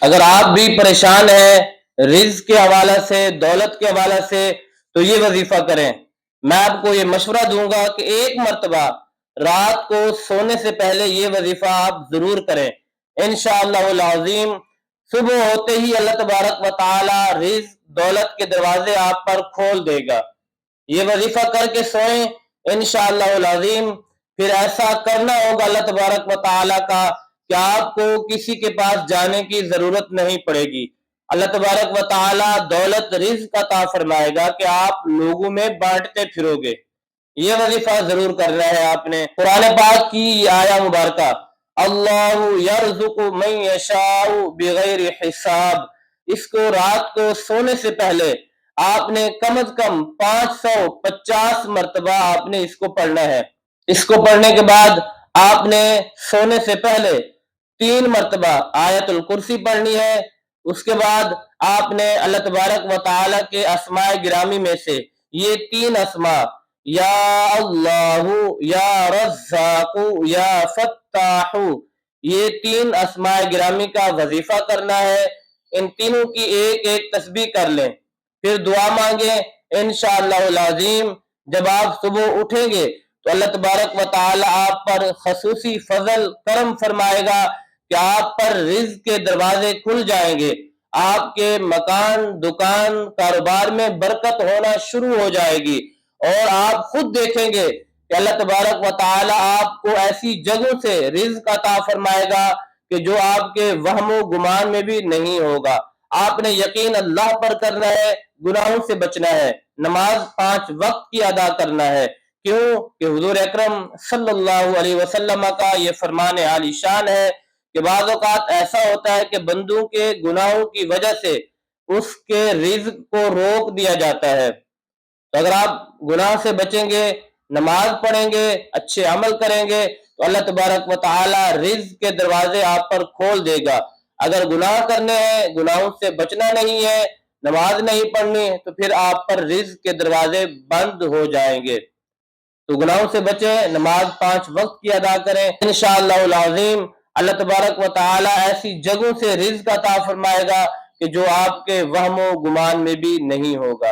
اگر آپ بھی پریشان ہیں رزق کے حوالے سے، دولت کے حوالے سے، تو یہ وظیفہ کریں۔ میں آپ کو یہ مشورہ دوں گا کہ ایک مرتبہ رات کو سونے سے پہلے یہ وظیفہ آپ ضرور کریں۔ انشاءاللہ العظیم صبح ہوتے ہی اللہ تبارک و تعالی رزق، دولت کے دروازے آپ پر کھول دے گا۔ یہ وظیفہ کر کے سوئیں انشاءاللہ العظیم، پھر ایسا کرنا ہوگا اللہ تبارک و تعالی کا کہ آپ کو کسی کے پاس جانے کی ضرورت نہیں پڑے گی۔ اللہ تبارک و تعالی دولت رزق عطا فرمائے گا کہ آپ لوگوں میں بانٹتے پھرو گے۔ یہ وظیفہ ضرور کرنا ہے آپ نے۔ قرآن پاک کی آیہ مبارکہ اللہ یرزق من یشاء بغیر حساب، اس کو رات کو سونے سے پہلے آپ نے کم از کم 550 مرتبہ آپ نے اس کو پڑھنا ہے۔ اس کو پڑھنے کے بعد آپ نے سونے سے پہلے 3 مرتبہ آیت الکرسی پڑھنی ہے۔ اس کے بعد آپ نے اللہ تبارک و تعالی کے اسماء گرامی میں سے یہ 3 اسماء یا اللہ، یا رزاق، یا فتاح، یہ 3 اسماء گرامی کا وظیفہ کرنا ہے۔ ان تینوں کی ایک ایک تسبیح کر لیں، پھر دعا مانگیں۔ انشاءاللہ العظیم جب آپ صبح اٹھیں گے تو اللہ تبارک و تعالی آپ پر خصوصی فضل کرم فرمائے گا کہ آپ پر رزق کے دروازے کھل جائیں گے، آپ کے مکان، دکان، کاروبار میں برکت ہونا شروع ہو جائے گی، اور آپ خود دیکھیں گے کہ اللہ تبارک و تعالی آپ کو ایسی جگہوں سے رزق عطا فرمائے گا کہ جو آپ کے وہم و گمان میں بھی نہیں ہوگا۔ آپ نے یقین اللہ پر کرنا ہے، گناہوں سے بچنا ہے، نماز 5 وقت کی ادا کرنا ہے۔ کیوں کہ حضور اکرم صلی اللہ علیہ وسلم کا یہ فرمان عالی شان ہے کہ بعض اوقات ایسا ہوتا ہے کہ بندوں کے گناہوں کی وجہ سے اس کے رزق کو روک دیا جاتا ہے۔ تو اگر آپ گناہ سے بچیں گے، نماز پڑھیں گے، اچھے عمل کریں گے تو اللہ تبارک و تعالی رزق کے دروازے آپ پر کھول دے گا۔ اگر گناہ کرنے ہیں، گناہوں سے بچنا نہیں ہے، نماز نہیں پڑھنی، تو پھر آپ پر رزق کے دروازے بند ہو جائیں گے۔ تو گناہوں سے بچیں، نماز 5 وقت کی ادا کریں، انشاءاللہ العظیم اللہ تبارک و تعالی ایسی جگہوں سے رزق عطا فرمائے گا کہ جو آپ کے وہم و گمان میں بھی نہیں ہوگا۔